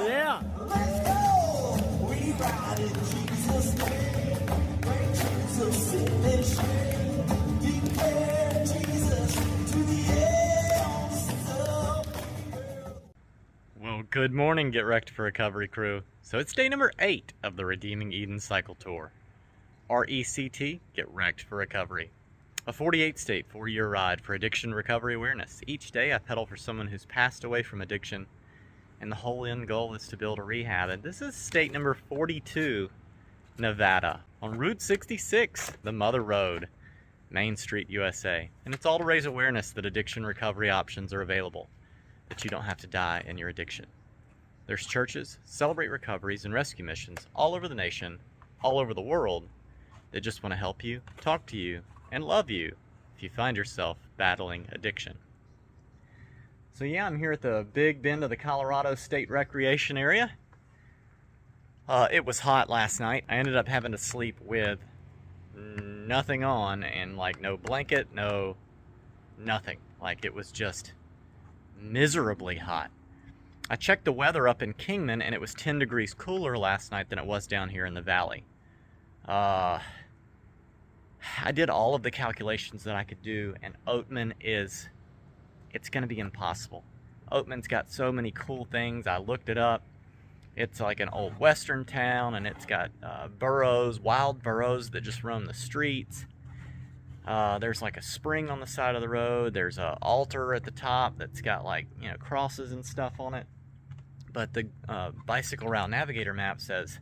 Yeah. Let's go. We ride in Jesus' name. Bring Jesus in and shame. Declare Jesus to the ends of the earth. Well, good morning, Get Wrecked for Recovery crew. So it's day number 8 of the Redeeming Eden Cycle Tour. RECT, Get Wrecked for Recovery. A 48-state, 4-year ride for addiction recovery awareness. Each day I pedal for someone who's passed away from addiction, and the whole end goal is to build a rehab. And this is state number 42, Nevada, on Route 66, the Mother Road, Main Street, USA. And it's all to raise awareness that addiction recovery options are available, that you don't have to die in your addiction. There's churches, celebrate recoveries, and rescue missions all over the nation, all over the world, that just want to help you, talk to you, and love you if you find yourself battling addiction. So yeah, I'm here at the Big Bend of the Colorado State Recreation Area. It was hot last night. I ended up having to sleep with nothing on and like no blanket, nothing. Like it was just miserably hot. I checked the weather up in Kingman and it was 10 degrees cooler last night than it was down here in the valley. I did all of the calculations that I could do, and Oatman it's going to be impossible. Oatman's got so many cool things. I looked it up. It's like an old western town, and it's got burros, wild burros that just roam the streets. There's like a spring on the side of the road. There's an altar at the top that's got like, crosses and stuff on it. But the Bicycle Route Navigator map says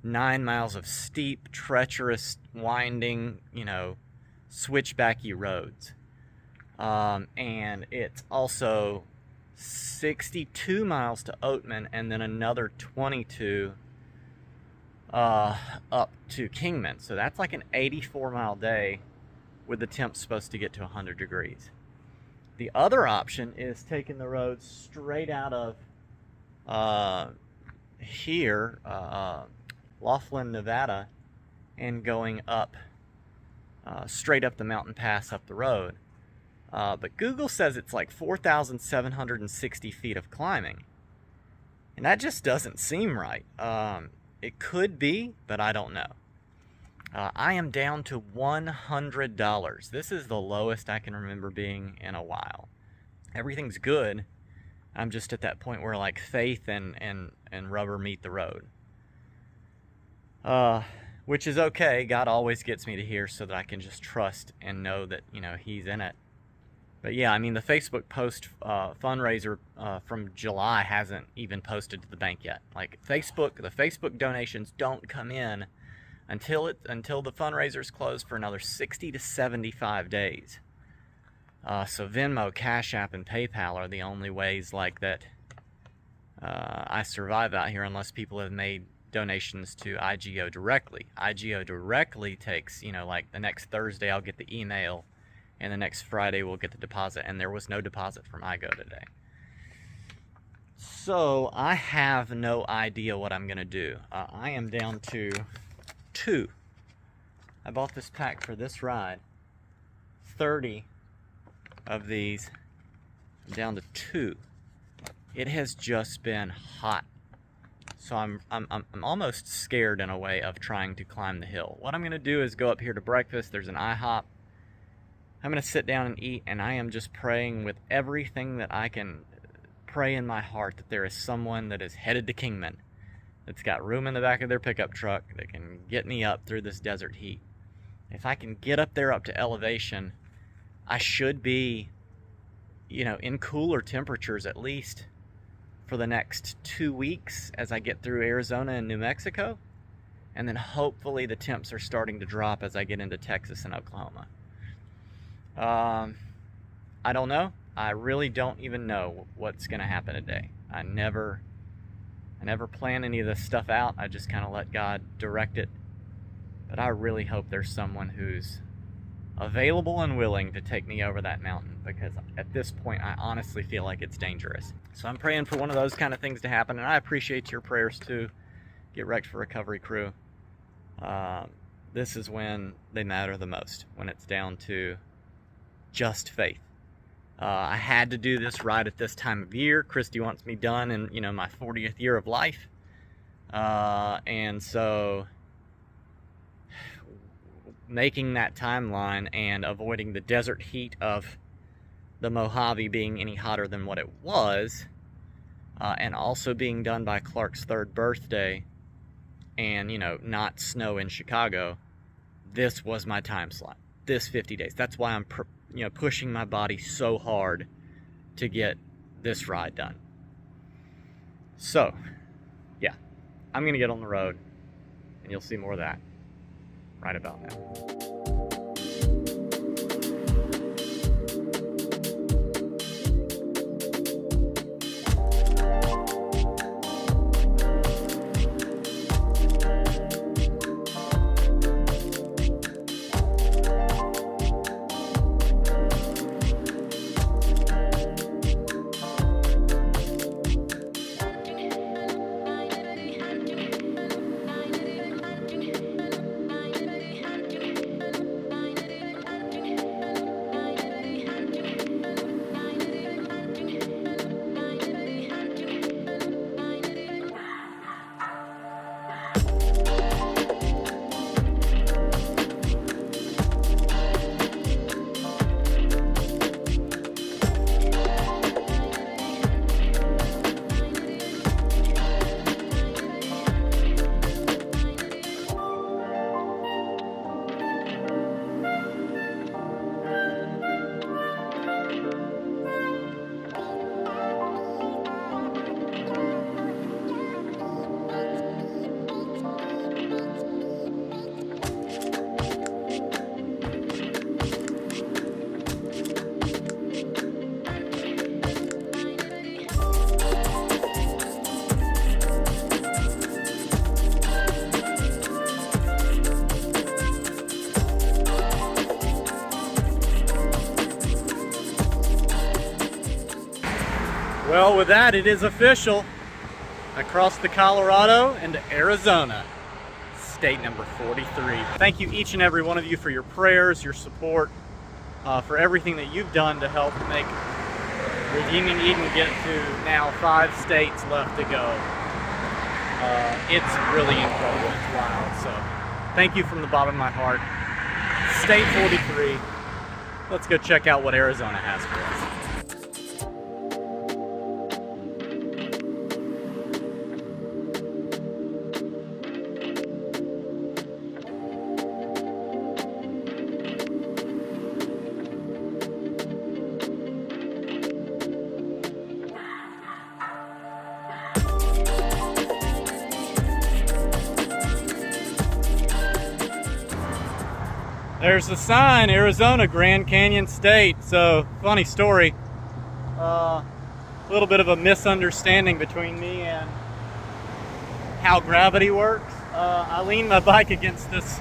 9 miles of steep, treacherous, winding, switchbacky roads. And it's also 62 miles to Oatman and then another 22 up to Kingman. So that's like an 84-mile day with the temps supposed to get to 100 degrees. The other option is taking the road straight out of here, Laughlin, Nevada, and going up straight up the mountain pass up the road. But Google says it's like 4,760 feet of climbing. And that just doesn't seem right. It could be, but I don't know. I am down to $100. This is the lowest I can remember being in a while. Everything's good. I'm just at that point where like faith and rubber meet the road. Which is okay. God always gets me to here so that I can just trust and know that, He's in it. But yeah, I mean, the Facebook post fundraiser from July hasn't even posted to the bank yet. Like the Facebook donations don't come in until the fundraiser's closed for another 60 to 75 days. So Venmo, Cash App, and PayPal are the only ways like that I survive out here, unless people have made donations to INGO directly. INGO directly takes, like the next Thursday I'll get the email, and the next Friday we'll get the deposit, and there was no deposit from INGO today. So I have no idea what I'm going to do. I am down to 2. I bought this pack for this ride. 30 of these. I'm down to 2. It has just been hot. So I'm almost scared in a way of trying to climb the hill. What I'm going to do is go up here to breakfast. There's an IHOP. I'm going to sit down and eat, and I am just praying with everything that I can pray in my heart that there is someone that is headed to Kingman that's got room in the back of their pickup truck that can get me up through this desert heat. If I can get up there up to elevation, I should be, in cooler temperatures at least for the next 2 weeks as I get through Arizona and New Mexico. And then hopefully the temps are starting to drop as I get into Texas and Oklahoma. I don't know. I really don't even know what's going to happen today. I never plan any of this stuff out. I just kind of let God direct it. But I really hope there's someone who's available and willing to take me over that mountain, because at this point I honestly feel like it's dangerous. So I'm praying for one of those kind of things to happen, and I appreciate your prayers too. Get Wrecked for Recovery crew. This is when they matter the most, when it's down to just faith. I had to do this right at this time of year. Christy wants me done in, you know, my 40th year of life. And so making that timeline and avoiding the desert heat of the Mojave being any hotter than what it was, and also being done by Clark's 3rd birthday, and, you know, not snow in Chicago, this was my time slot. This 50 days. That's why I'm pushing my body so hard to get this ride done. So, yeah, I'm gonna get on the road, and you'll see more of that right about now. Well, with that, it is official. I crossed the Colorado into Arizona, state number 43. Thank you, each and every one of you, for your prayers, your support, for everything that you've done to help make Redeeming Eden get to now 5 states left to go. It's really incredible. It's wild. So thank you from the bottom of my heart. State 43. Let's go check out what Arizona has for us. There's the sign, Arizona, Grand Canyon State. So, funny story. A little bit of a misunderstanding between me and how gravity works. I leaned my bike against this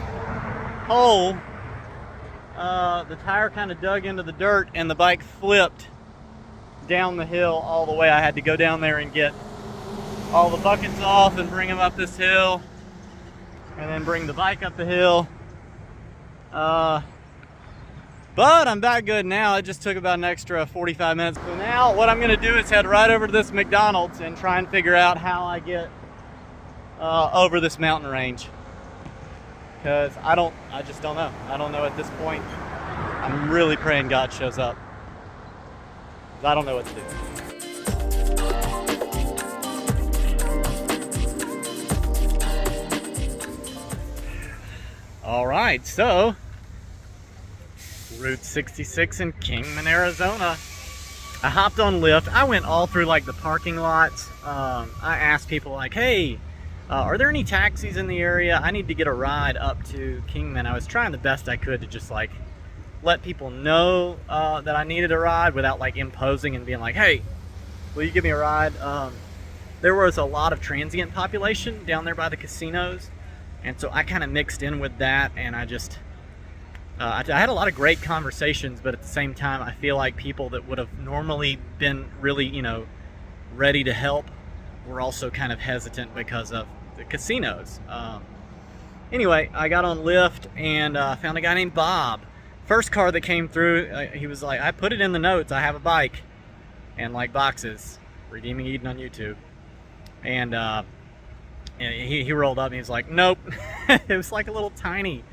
hole. The tire kind of dug into the dirt and the bike flipped down the hill all the way. I had to go down there and get all the buckets off and bring them up this hill, and then bring the bike up the hill. But I'm back good now. It just took about an extra 45 minutes. So now what I'm going to do is head right over to this McDonald's and try and figure out how I get over this mountain range. Because I just don't know. I don't know at this point. I'm really praying God shows up. I don't know what to do. All right, so Route 66 in Kingman, Arizona. I hopped on Lyft. I went all through like the parking lots. I asked people like, hey, are there any taxis in the area? I need to get a ride up to Kingman. I was trying the best I could to just like let people know that I needed a ride without like imposing and being like, hey, will you give me a ride? There was a lot of transient population down there by the casinos. And so I kind of mixed in with that, and I I had a lot of great conversations, but at the same time, I feel like people that would have normally been really, you know, ready to help were also kind of hesitant because of the casinos. Anyway, I got on Lyft and found a guy named Bob. First car that came through, he was like, I put it in the notes, I have a bike and like boxes, Redeeming Eden on YouTube. And he rolled up and he was like, nope. It was like a little tiny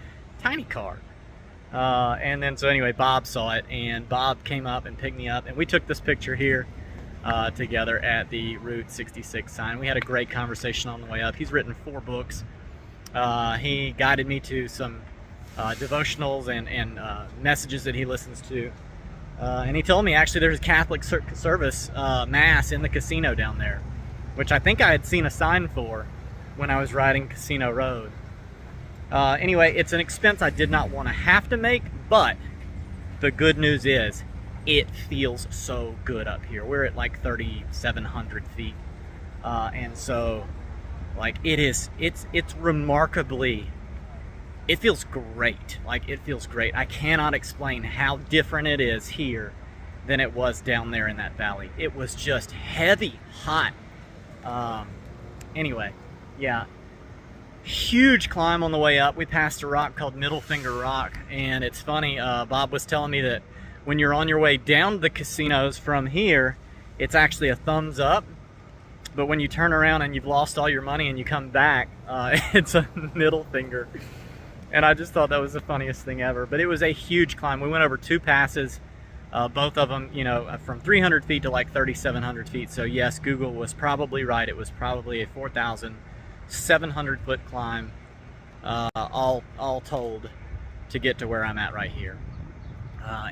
car. And then so anyway, Bob saw it, and Bob came up and picked me up, and we took this picture here together at the Route 66 sign. We had a great conversation on the way up. He's written 4 books. He guided me to some devotionals and messages that he listens to. And he told me actually there's a Catholic service mass in the casino down there, which I think I had seen a sign for when I was riding Casino Road. Anyway, it's an expense I did not want to have to make, but the good news is it feels so good up here. We're at like 3,700 feet. And so like it's remarkably, it feels great. Like it feels great. I cannot explain how different it is here than it was down there in that valley. It was just heavy, hot. Anyway, yeah. Huge climb on the way up. We passed a rock called Middle Finger Rock, and it's funny, Bob was telling me that when you're on your way down the casinos from here, it's actually a thumbs up, but when you turn around and you've lost all your money and you come back, it's a middle finger. And I just thought that was the funniest thing ever. But it was a huge climb. We went over 2 passes, both of them, you know, from 300 feet to like 3,700 feet. So yes, Google was probably right. It was probably a 4,700 foot climb, all told, to get to where I'm at right here.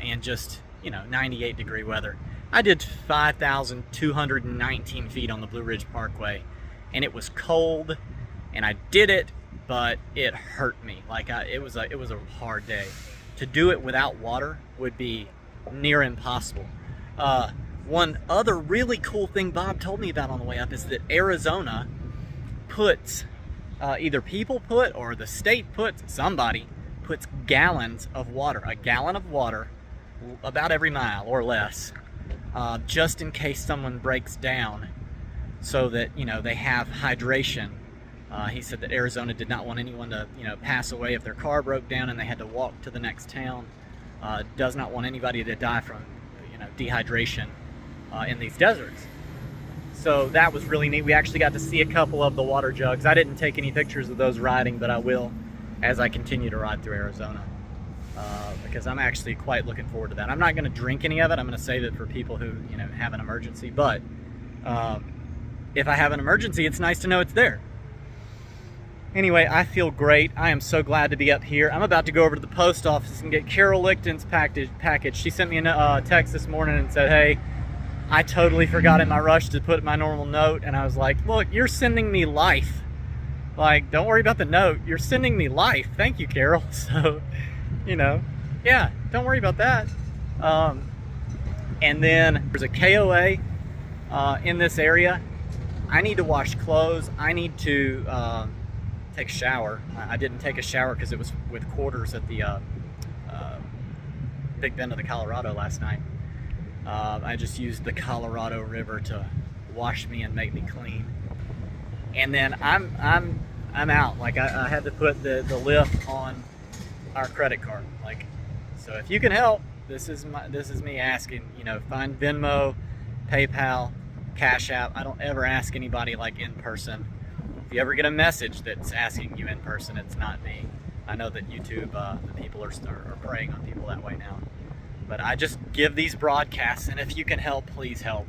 And just, you know, 98 degree weather. I did 5,219 feet on the Blue Ridge Parkway, and it was cold, and I did it, but it hurt me. Like it was a hard day. To do it without water would be near impossible. One other really cool thing Bob told me about on the way up is that Arizona puts, either people put or the state puts, somebody puts gallons of water, a gallon of water about every mile or less, just in case someone breaks down, so that, you know, they have hydration. He said that Arizona did not want anyone to, you know, pass away if their car broke down and they had to walk to the next town. Does not want anybody to die from, you know, dehydration in these deserts. So that was really neat. We actually got to see a couple of the water jugs. I didn't take any pictures of those riding, but I will as I continue to ride through Arizona, because I'm actually quite looking forward to that. I'm not going to drink any of it. I'm going to save it for people who, you know, have an emergency. But if I have an emergency, it's nice to know it's there. Anyway, I feel great. I am so glad to be up here. I'm about to go over to the post office and get Carol Lichten's package. She sent me a text this morning and said, hey, I totally forgot in my rush to put my normal note. And I was like, look, you're sending me life. Like, don't worry about the note. You're sending me life. Thank you, Carol. So, you know, yeah, don't worry about that. And then there's a KOA in this area. I need to wash clothes. I need to take a shower. I didn't take a shower because it was with quarters at the Big Bend of the Colorado last night. I just used the Colorado River to wash me and make me clean. And then I'm out. Like I had to put the Lyft on our credit card. Like, so if you can help, this is me asking. You know, find Venmo, PayPal, Cash App. I don't ever ask anybody like in person. If you ever get a message that's asking you in person, it's not me. I know that YouTube, the people are preying on people that way now. But I just give these broadcasts, and if you can help, please help,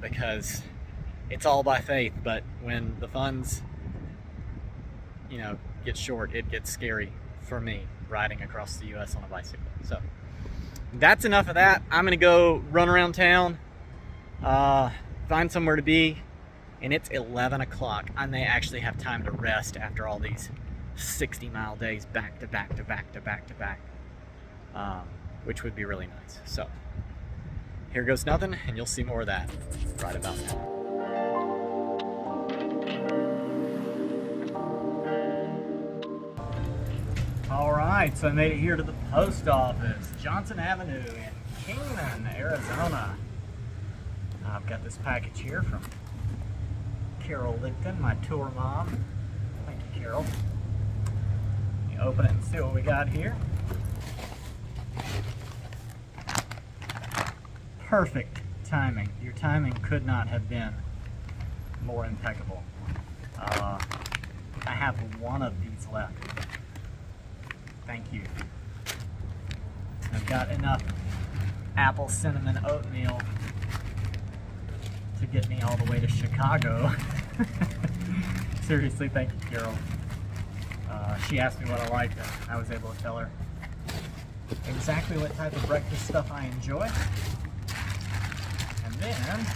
because it's all by faith. But when the funds, you know, get short, it gets scary for me riding across the U.S. on a bicycle. So that's enough of that. I'm gonna go run around town, find somewhere to be, and it's 11 o'clock. I may actually have time to rest after all these 60-mile days back to back to back to back to back, which would be really nice. So here goes nothing, and you'll see more of that right about now. All right, Alright, so I made it here to the post office, Johnson Avenue in Kingman, Arizona. I've got this package here from Carol Licton, my tour mom. Thank you, Carol. Let me open it and see what we got here. Perfect timing. Your timing could not have been more impeccable. I have one of these left. Thank you. I've got enough apple cinnamon oatmeal to get me all the way to Chicago. Seriously, thank you, Carol. She asked me what I liked, and I was able to tell her exactly what type of breakfast stuff I enjoy. And then,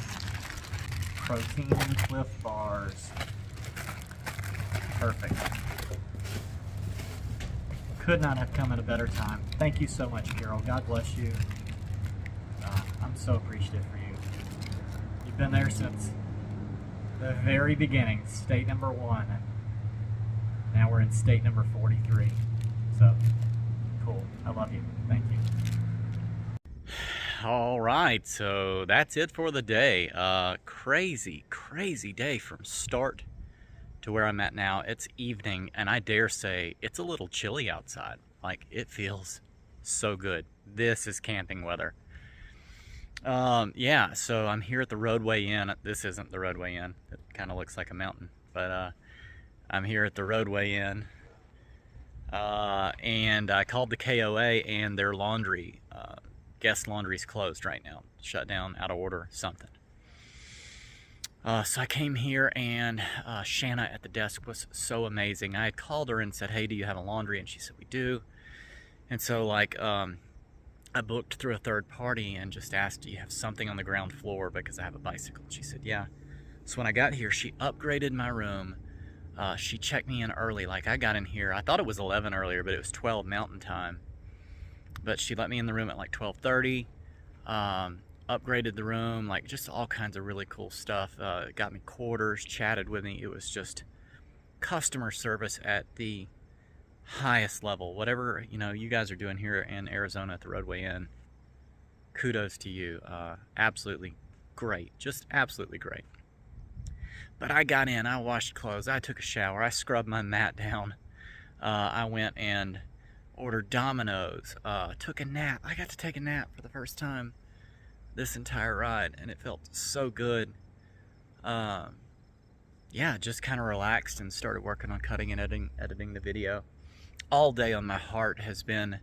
protein Cliff Bars. Perfect. Could not have come at a better time. Thank you so much, Carol. God bless you. I'm so appreciative for you. You've been there since the very beginning, state number 1. Now we're in state number 43. So, cool. I love you. Thank you. All right, so that's it for the day. Crazy day from start to where I'm at now. It's evening, and I dare say it's a little chilly outside. Like, it feels so good. This is camping weather. Yeah, so I'm here at the Roadway Inn. This isn't the Roadway Inn. It kind of looks like a mountain, but I'm here at the Roadway Inn, and I called the KOA, and their laundry, guest laundry's closed right now. Shut down, out of order, something. So I came here, and Shanna at the desk was so amazing. I had called her and said, hey, do you have a laundry? And she said, we do. And so, like, I booked through a third party and just asked, do you have something on the ground floor because I have a bicycle? She said, yeah. So when I got here, she upgraded my room. She checked me in early. Like, I got in here, I thought it was 11 earlier, but it was 12 Mountain Time. But she let me in the room at like 12:30. Upgraded the room, like just all kinds of really cool stuff. Got me quarters, chatted with me. It was just customer service at the highest level. Whatever, you know, you guys are doing here in Arizona at the Roadway Inn, kudos to you. Absolutely great, just absolutely great. But I got in, I washed clothes, I took a shower, I scrubbed my mat down. I went and ordered Domino's, took a nap. I got to take a nap for the first time this entire ride, and it felt so good. Yeah, just kind of relaxed and started working on cutting and editing the video. All day on my heart has been,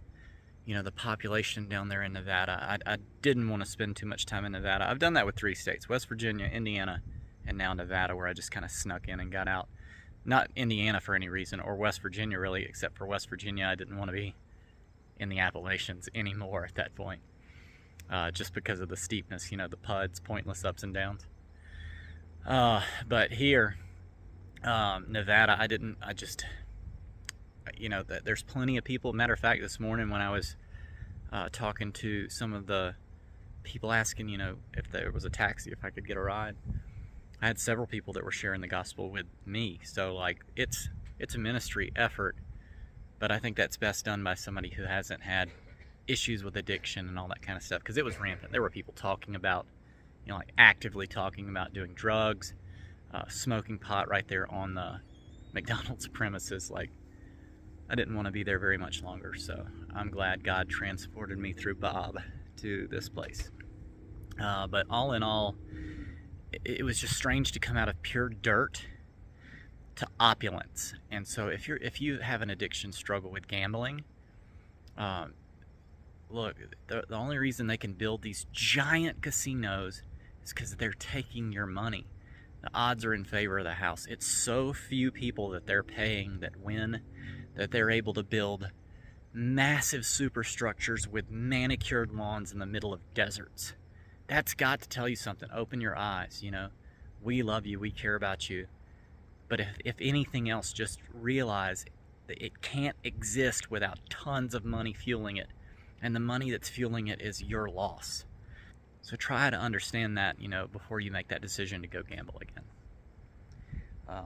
you know, the population down there in Nevada. I didn't want to spend too much time in Nevada. I've done that with 3 states, West Virginia, Indiana, and now Nevada, where I just kind of snuck in and got out. Not Indiana for any reason, or West Virginia really, except for West Virginia. I didn't want to be in the Appalachians anymore at that point. Just because of the steepness, you know, the PUDs, pointless ups and downs. But here, Nevada, I just, you know, there's plenty of people. Matter of fact, this morning when I was talking to some of the people asking, you know, if there was a taxi, if I could get a ride, I had several people that were sharing the gospel with me. So, like, it's a ministry effort, but I think that's best done by somebody who hasn't had issues with addiction and all that kind of stuff, because it was rampant. There were people talking about, you know, like actively talking about doing drugs, smoking pot right there on the McDonald's premises. Like, I didn't want to be there very much longer, so I'm glad God transported me through Bob to this place. But all in all, it was just strange to come out of pure dirt to opulence. And so if you have an addiction struggle with gambling, look, the only reason they can build these giant casinos is because they're taking your money. The odds are in favor of the house. It's so few people that they're paying that win, that they're able to build massive superstructures with manicured lawns in the middle of deserts. That's got to tell you something. Open your eyes, you know. We love you. We care about you. But if anything else, just realize that it can't exist without tons of money fueling it. And the money that's fueling it is your loss. So try to understand that, you know, before you make that decision to go gamble again.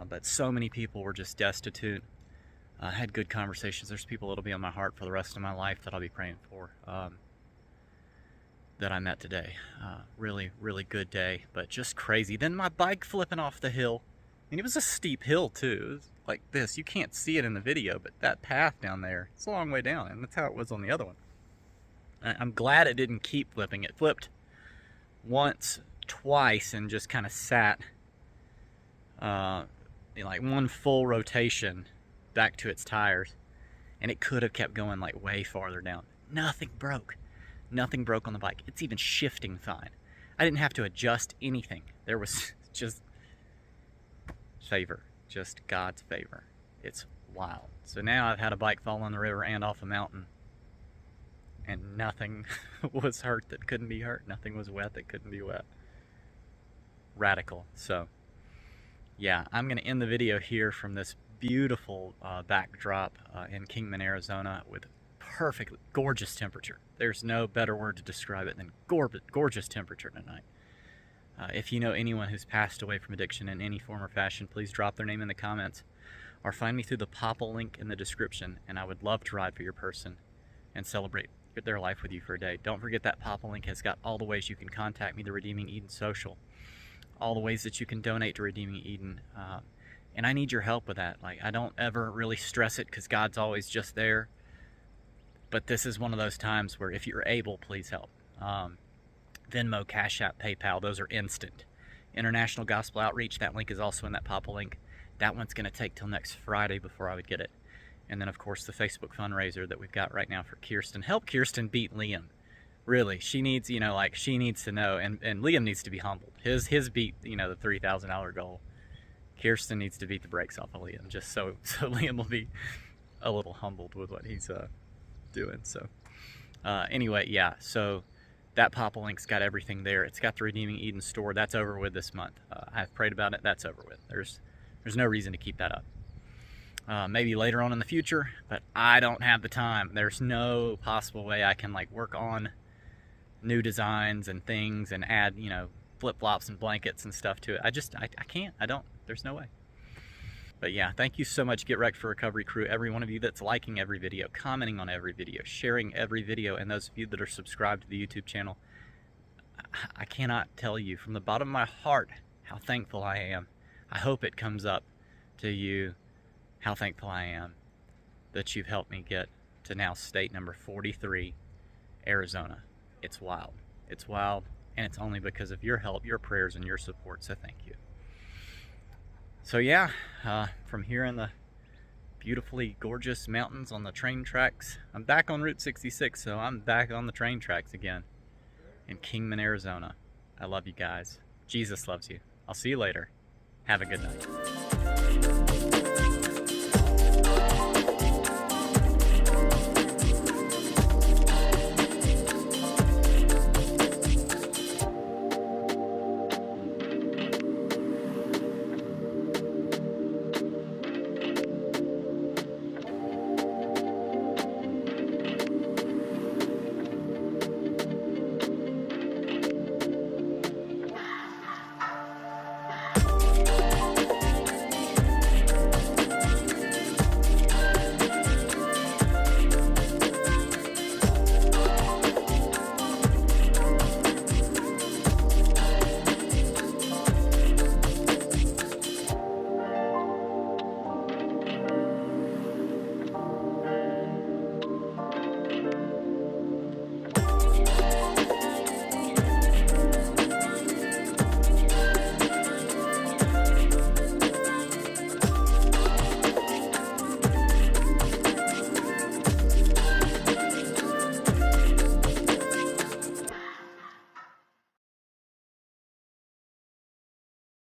But so many people were just destitute. I had good conversations. There's people that'll be on my heart for the rest of my life that I'll be praying for, that I met today. Really, really good day, but just crazy. Then my bike flipping off the hill, and it was a steep hill too. It was like this. You can't see it in the video, but that path down there, it's a long way down, and that's how it was on the other one. I'm glad it didn't keep flipping. It flipped once, twice, and just kind of sat in like one full rotation back to its tires, and it could have kept going like way farther down. Nothing broke. Nothing broke on the bike. It's even shifting fine. I didn't have to adjust anything. There was just favor, just God's favor. It's wild. So now I've had a bike fall on the river and off a mountain, and nothing was hurt that couldn't be hurt. Nothing was wet that couldn't be wet. Radical. So yeah, I'm going to end the video here from this beautiful backdrop in Kingman, Arizona, with perfect, gorgeous temperature. There's no better word to describe it than gorgeous temperature tonight. If you know anyone who's passed away from addiction in any form or fashion, please drop their name in the comments or find me through the Popple link in the description, and I would love to ride for your person and celebrate their life with you for a day. Don't forget that Popple link has got all the ways you can contact me, the Redeeming Eden social, all the ways that you can donate to Redeeming Eden, and I need your help with that. Like, I don't ever really stress it because God's always just there, but this is one of those times where if you're able, please help. Venmo, Cash App, PayPal, those are instant. International Gospel Outreach, that link is also in that Popple link. That one's going to take till next Friday before I would get it. And then, of course, the Facebook fundraiser that we've got right now for Kirsten. Help Kirsten beat Liam. Really, she needs, you know, like, she needs to know, and Liam needs to be humbled. His beat, you know, the $3,000 goal. Kirsten needs to beat the brakes off of Liam, just so Liam will be a little humbled with what he's doing. So anyway, yeah, so that Popple link's got everything there. It's got the Redeeming Eden store. That's over with this month. I've prayed about it. That's over with. There's no reason to keep that up. Maybe later on in the future, but I don't have the time. There's no possible way I can like work on new designs and things and add, you know, flip-flops and blankets and stuff to it. I can't. I don't. There's no way. But yeah, thank you so much, Get Wrecked for Recovery crew. Every one of you that's liking every video, commenting on every video, sharing every video, and those of you that are subscribed to the YouTube channel. I cannot tell you from the bottom of my heart how thankful I am. I hope it comes up to you how thankful I am that you've helped me get to now state number 43, Arizona. It's wild. It's wild, and it's only because of your help, your prayers, and your support, so thank you. So yeah, from here in the beautifully gorgeous mountains on the train tracks, I'm back on Route 66, so I'm back on the train tracks again in Kingman, Arizona. I love you guys. Jesus loves you. I'll see you later. Have a good night.